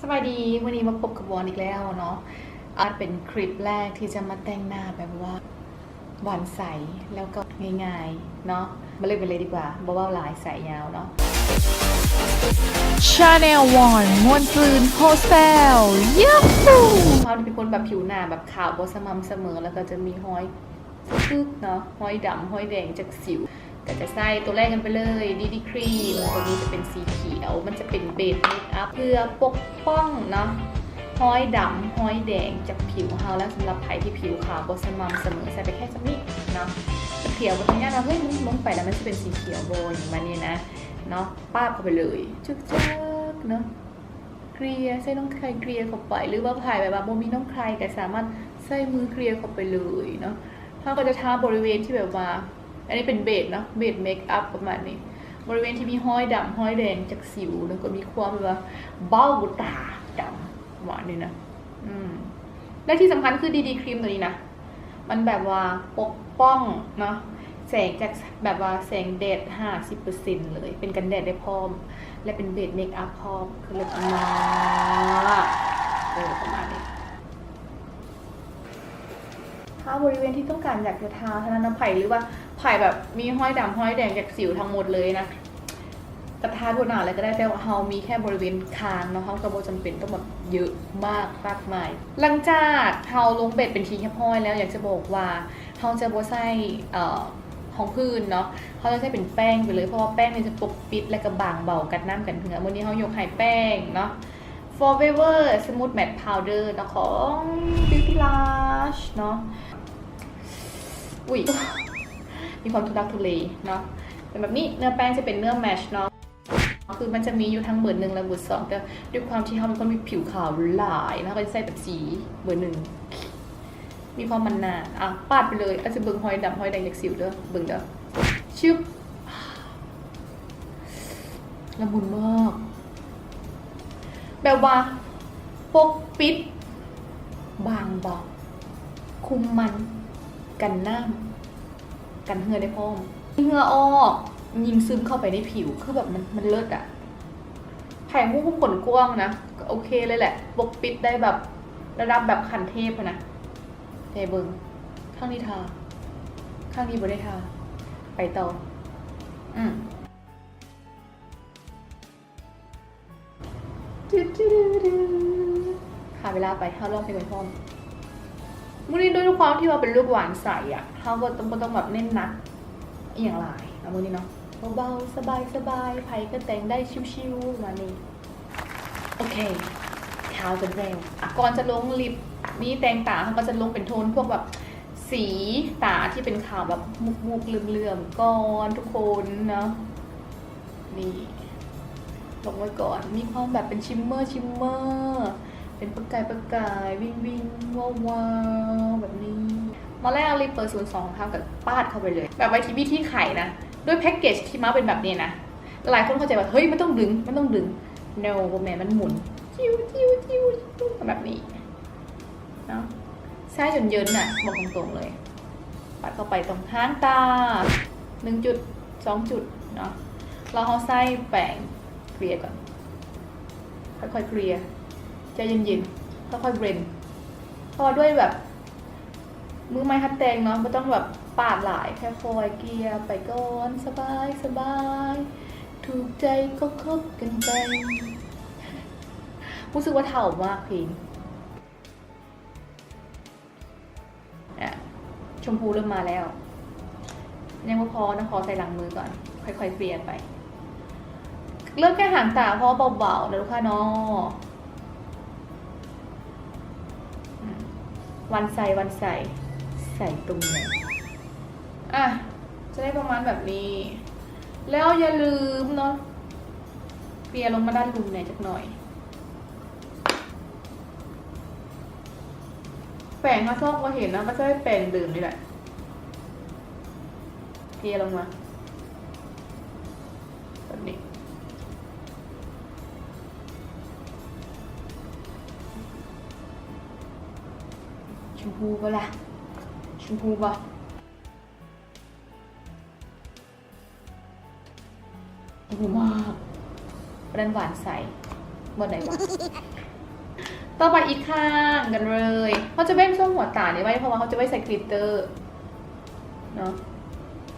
สบายดีวันนี้มาพบกับวอนอีกแล้วเนาะอาจเป็นคลิปแรกที่จะมาแต่งหน้าแบบว่าหวานใสแล้วก็ง่ายๆเนาะมาเลยไปเลยดีกว่าเพราะว่าลายสายยาวเนาะ Chanel One มวนซืนโฮสเทลยูฮูเขาเป็นคนแบบผิวหน้าแบบขาวบสม่ำเสมอแล้วก็จะมีห้อยซึกเนาะห้อยดำห้อยแดงจากสิวก็จะใส่ตัวแรกกันไปเลยดีครีมตัวนี้จะเป็นสีเขียวมันจะเป็นเบสเมคอัพเพื่อปกป้องเนาะห้อยดำห้อยแดงจากผิวเราแล้วสำหรับใครที่ผิวขาวบสม่ำเสมอใส่ไปแค่สักนิดเนาะเขียวบนนี้เราเฮ้ยมันลงไปแล้วมันจะเป็นสีเขียวโบอย่างมันเนี่ยนะเนาะป้าบเข้าไปเลยจึ๊กเนาะเกลียใส่น้องใครเกลียเข้าไปหรือว่าถ่ายแบบว่าโบมีน้องใครแต่สามารถใส่มือเกลียเข้าไปเลยเนาะถ้าก็จะทาบริเวณที่แบบว่าอันนี้เป็นเบสเนาะเบสเมคอัพประมาณนี้บริเวณที่มีห้อยดำห้อยแดงจากสิวแล้วก็มีความแบบว่าเบ้าตาดำหวานนี่นะและที่สำคัญคือดีครีมตัวนี้นะมันแบบว่าปกป้องเนาะแสงจากแบบว่าแสงแดด 50% เลยเป็นกันแดดได้พร้อมและเป็นเบสเมคอัพพร้อมคือเลิศมากประมาณนี้ถ้าบริเวณที่ต้องการอยากจะทาเท่านั้นนะไผ่หรือว่าไผ่แบบมีห้อยดำห้อยแดงจากสิวทั้งหมดเลยนะจะทาทั่วหน้าอะไรก็ได้แต่ว่าเฮามีแค่บริเวณคางเนาะเฮาก็บ่จำเป็นต้องแบบเยอะมากมายหลังจากเฮาลงเบ็ดเป็นทีแค่พ้อยแล้วอยากจะบอกว่าเฮาจะบ่ใส่ของพื้นเนาะเขาจะใช้เป็นแป้งไปเลยเพราะว่าแป้งเนี่ยจะปกปิดและก็บางเบากันน้ำกันเหงื่อวันนี้เขายกไข่แป้งเนาะ Forever Smooth Matte Powder เนาะของ Beauty Lush เนาะอุ้ยมีความทุลักทุเลเนาะเป็นแบบนี้เนื้อแป้งจะเป็นเนื้อแมชเนาะคือมันจะมีอยู่ทั้งเบอร์ 1และเบอร์ 2แต่ด้วยความที่เขาเป็นคนมีผิวขาวหลายนะก็จะใส่แบบสีเบอร์ 1มีความมันนานปาดไปเลยอาจจะเบิ่งหอยดำหอยแดงจากสิวเด้อเบิ่งเด้อชึบละมุนมากแบบว่าปกปิดบางเบาคุมมันกันน้ำกันเหงื่อได้พร้อมเหงื่อออกยิงซึมเข้าไปในผิวคือแบบมันเลิศอะแผงหุ้มขนกว้างนะก็โอเคเลยแหละปกปิดได้แบบระดับแบบขันเทพนะเทเบิงข้างนี้ทาข้างนี้บ่ได้ทาไปต่อขาเวลาไปเข้าลองเพลงไปพร้อมมื้อนี้ด้วยความที่ว่าเป็นลูกหวานใสอ่ะเขาก็ต้องแบบเน้นหนักอย่างไรเอามื้อนี้เนาะเบาๆสบายไผก็แต่งได้ชิวๆมานี่โอเคขาวกันแล้วก่อนจะลงลิปนี่แต่งตาเขาก็จะลงเป็นโทนพวกแบบสีตาที่เป็นขาวแบบมุกๆเหลื่อมๆก่อนทุกคนเนาะนี่ลงไว้ก่อนมีความแบบเป็นชิมเมอร์เป็นประกายวิ่งว้าวแบบนี้มาแรกลิปเปอร์02ค่ะกับปาดเข้าไปเลยแบบไว้ที่วิธีไข่นะด้วยแพ็กเกจที่มาเป็นแบบนี้นะหลายคนเข้าใจว่าเฮ้ยไม่ต้องดึงno แม่มันหมุนจิ้วแบบนี้เนาะใช้จนเยินน่ะบอกตรงๆเลยปัดเข้าไปตรงห้างตา1 จุด 2 จุดเนาะเราเอาไส้แป้งเกลี่ยก่อนค่อยๆเกลี่ยใจเย็นๆค่อยๆเบรนพอด้วยแบบมือไม้คัดแตงเนาะไม่ต้องแบบปาดหลายแค่คอยเกลี่ยไปก่อนสบายถูกใจก็คบกันไปรู้สึกว่าเถ่ามากเพลงชมพูเริ่มมาแล้วยังไม่พอนะขอใส่หลังมือก่อนค่อยๆเปลี่ยนไปเลือกแค่หางตาเพราะเบาๆนะลูกค้าเนาะวันใส่ตรงไหนจะได้ประมาณแบบนี้แล้วอย่าลืมเนาะเกลี่ยลงมาด้านลุมหน่อยจักหน่อยแป้งถ้าชอบก็เห็นนะก็จะได้แป้งดื่มนี่แหละเกลี่ยลงมาแบบนี้ชมพูก็ละชมพูป่ะชมพูมากประเด็นหวานใส บนไหนวะ ต่อไปอีกข้างกันเลยเขาจะเว้นช่วงหัวตานี่ไว้เพราะว่าเขาจะไว้ใส่กลิตเตอร์เนาะ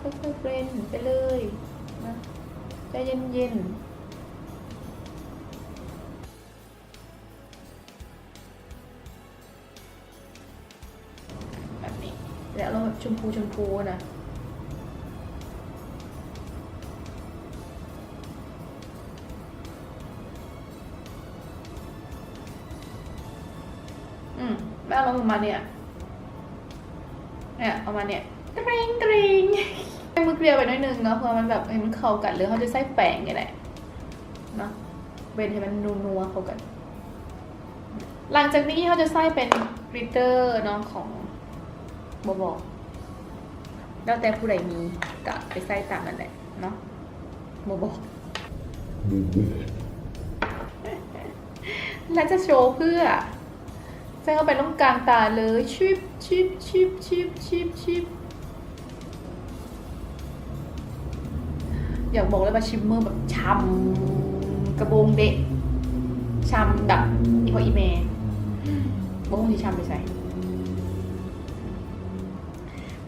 ค่อยๆเฟ้นไปเลยนะใจเย็นๆแบบนี้แล้วเราแบบชมพูนะแม่เอาลงมาเนี่ยเอามาเนี่ยตริงให้มือเกลียวไปหน่อยนึงเนาะเพื่อมันแบบให้มันเข้ากันหรือเขาจะใส่แป้งไงแหละเนาะเบนให้มันนัวๆเข้ากัน หลังจากนี้เขาจะใส่เป็นกลิตเตอร์เนาะของบอกแล้วแต่ผู้ใดมีก็ไปใส่ตามนั่นแหละเนาะบอกและจะโชว์เพื่อใส่เข้าไปตรงกลางตาเลยชิบอยากบอกเลยว่าชิมเมอร์แบบช้ำกระโบงเดะช้ำแบบอีพออีเมย์บ้งที่ช้ำไปใส่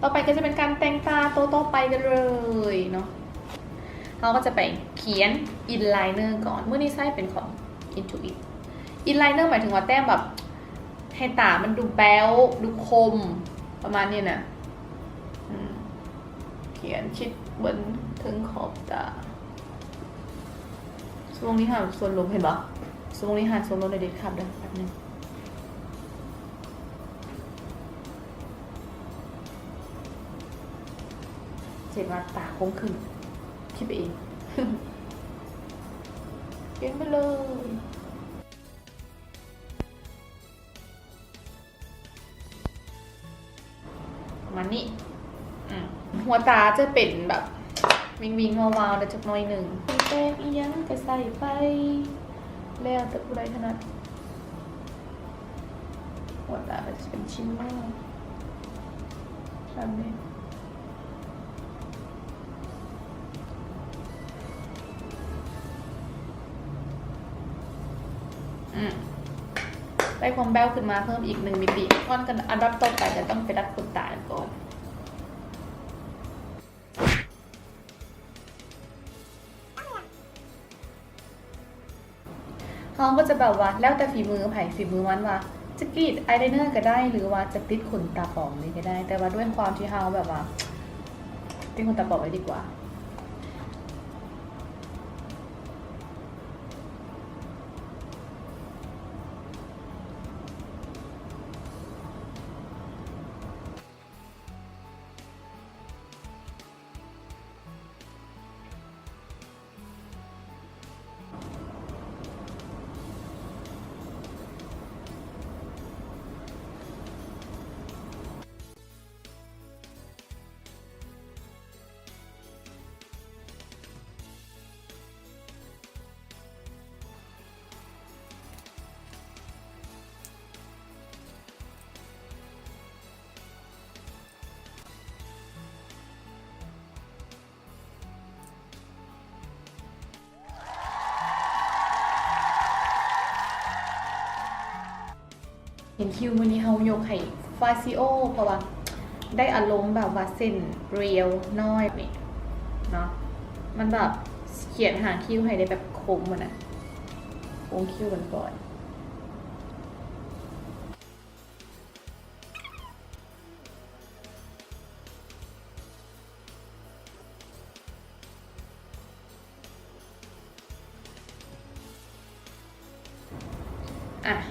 ต่อไปก็จะเป็นการแต่งตาโตต่อไปกันเลยเนาะเราก็จะไปเขียนอินไลเนอร์ก่อนเมื่อนี้ใส่เป็นของ Intuit อินไลเนอร์หมายถึงว่าแต้มแบบให้ตามันดูแบ๊วดูคมประมาณนี้นะเขียนชิดบนถึงขอบตาช่วงนี้ค่ะส่วนลมเห็นปะช่วงนี้ค่ะส่วนลมในเด็ดขับเดี๋ยวแป๊บนึงเจ็บมาตาโค้งขึ้นคิดไปเองเขียนไปเลยประมาณนี้หัวตาจะเป็นแบบวิงวาวๆแต่จักหน่อยหนึ่งแป้งอีหยังก็ใส่ไปแล้วแต่ผู้ใดถนัดหัวตาก็จะเป็นชิ้นมากแบบนี้ได้ความแบ๊วขึ้นมาเพิ่มอีก1 มิติก่อนกันอันดับต่อไปจะต้องไปดัดขนตาก่อนเขาก็จะแบบว่าแล้วแต่ฝีมือไผ่ฝีมือมันว่าจะกรีดอายไลเนอร์ก็ได้หรือว่าจะติดขนตาปลอมเลยก็ได้แต่ว่าด้วยความที่เขาแบบว่าติดขนตาปลอมไว้ดีกว่าเห็นคิววันนี้เขายกให้ฟาซิโอเพราะว่าได้อารมณ์แบบว่าเส้นเรียวน้อยนี่เนาะมันแบบเขียนหางคิวให้ได้แบบคมมันอะโค้งคิวกันก่อน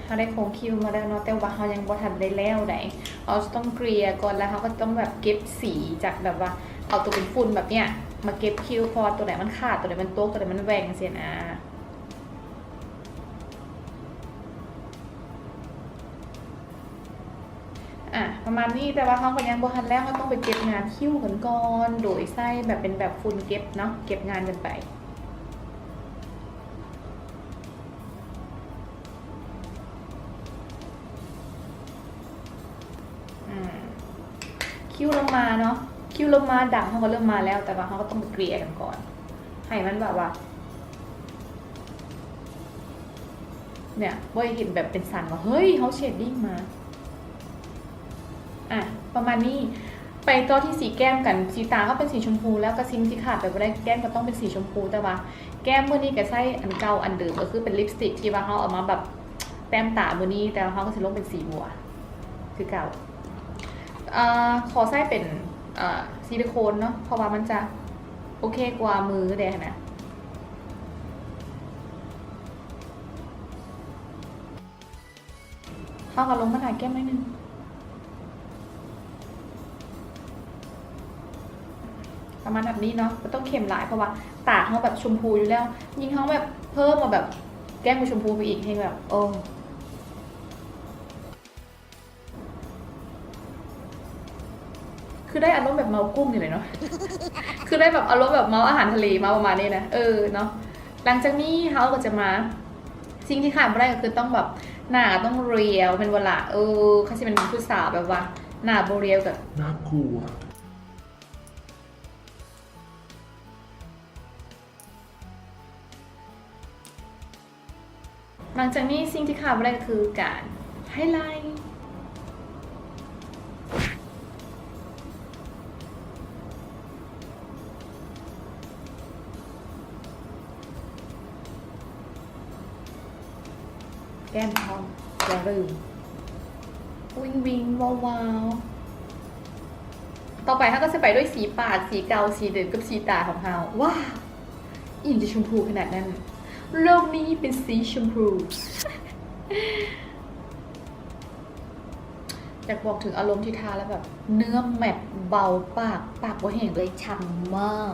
เขาได้โค้งคิวมาแล้วเนาะแต่ว่าเขายังบ่ทันได้แล้วไหนเขาจะต้องเกลี่ยก่อนแล้วเขาก็ต้องแบบเก็บสีจากแบบว่าเอาตัวเป็นฝุ่นแบบเนี้ยมาเก็บคิวพอตัวไหนมันขาดตัวไหนมันโต๊ะตัวไหนมันแหว่งเสียนะประมาณนี้แต่ว่าเขาก็ยังบ่ทันแล้วเขาต้องไปเก็บงานคิวกันก่อนโดยใส่แบบเป็นแบบฝุ่นเก็บเนาะเก็บงานกันไปคิ้วลงมาเนาะคิ้วลงมาดังเขาก็เริ่มมาแล้วแต่ว่าเขาก็ต้องไปเกลี่ยกันก่อนให้มันแบบว่า เนี่ยว่าเห็นแบบเป็นสันว่าเฮ้ยเขาเชดดิ้งมาอ่ะประมาณนี้ไปต่อที่สีแก้มกันสีตาก็เป็นสีชมพูแล้วก็ซิงที่ขาดไปไม่ได้แก้มก็ต้องเป็นสีชมพูแต่ว่าแก้มเมื่อนี้ก็ใช้อันเก่าอันเดิมก็คือเป็นลิปสติกที่ว่าเขาเอามาแบบแต้มตาเมื่อนี้แต่เขาก็จะลงเป็นสีบัวคือเก่าขอใช้เป็นซิลิโคนเนาะเพราะว่ามันจะโอเคกว่ามือเด้นะเข้ากับลงมาถ่ายแก้มนิดนึงประมาณแบบนี้เนาะก็ต้องเข็มหลายเพราะว่าตาเขาแบบชมพูอยู่แล้วยิ่งเขาแบบเพิ่มมาแบบแก้มเป็นชมพูไปอีกให้แบบโอ้คือได้อารมณ์แบบเมากุ้งอยู่เลยเนาะ คือได้แบบอารมณ์แบบเมาอาหารทะเลมาประมาณนี้นะเนาะหลังจากนี้เขาก็จะมาสิ่งที่ขาดไม่ได้ก็คือต้องแบบหน้าต้องเรียวเป็นเวลาเขาจะเป็นผู้สาวแบบว่าหน้าโบเรียวกับน่ากลัวหลังจากนี้สิ่งที่ขาดไม่ได้ก็คือการไฮไลท์แก้มทองอย่าลืมวิงวิงวาววาวต่อไปเขาก็จะไปด้วยสีปากสีเกาสีเดิมกับสีตาของเขาว้าวอินจะชมพูขนาดนั้นโลกนี้เป็นสีชมพูอยากบอกถึงอารมณ์ที่ทาแล้วแบบเนื้อแมตต์เบาปากว่าเห็นเลยฉ่ำมาก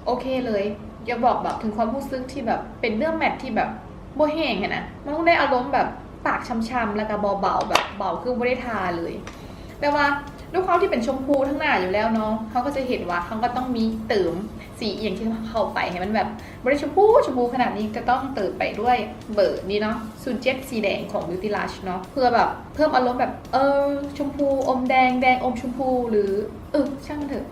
โอเคเลยอยากบอกแบบถึงความรู้สึกที่แบบเป็นเนื้อแมตต์ที่แบบโบแห้งไงนะมันต้องได้อารมณ์แบบปากช้ำๆแล้วก็เบาๆแบบเบาคือไม่ได้ทาเลยแต่ว่าด้วยความที่เป็นชมพูทั้งหน้าอยู่แล้วเนาะเขาก็จะเห็นว่าเขาก็ต้องมีเติมสีอย่างที่เข้าไปให้มันแบบไม่ได้ชมพูขนาดนี้ก็ต้องเติมไปด้วยเบอร์นี้เนาะ07สีแดงของ Beauty Lush เนาะเพื่อแบบเพิ่มอารมณ์แบบชมพูอมแดงอมชมพูหรือช่างมันเถอะ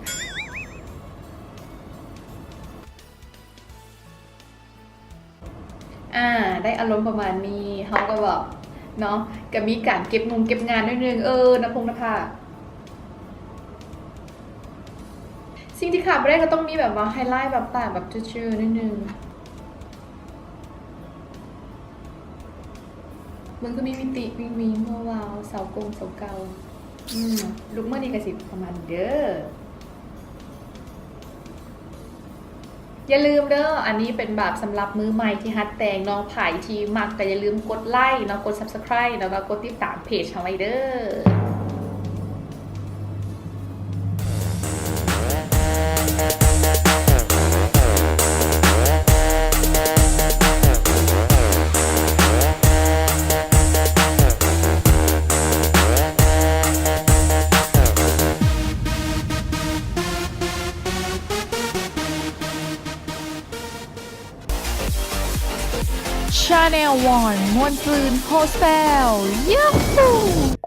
ได้อารมณ์ประมาณนี้เขาก็แบบเนาะก็มีการเก็บงานนิดนึงนภาสิ่งที่ขาดไม่ได้ก็ต้องมีแบบว่าไฮไลท์แบบปากแบบชื่อๆนิดนึงมันก็มีมิติวิงวิงว้าวเสากงเสาเกาลุกเมื่อนี้กระสิบประมาณเด้ออย่าลืมเด้ออันนี้เป็นแบบสำหรับมือใหม่ที่ฮัดแต่งน้องไผ่ที่มักก็อย่าลืมกดไลค์เนาะกด subscribe แล้วก็กดติดตามเพจของไอเด้อชาแนล1 มวนซืนโฮสเทลยูฮู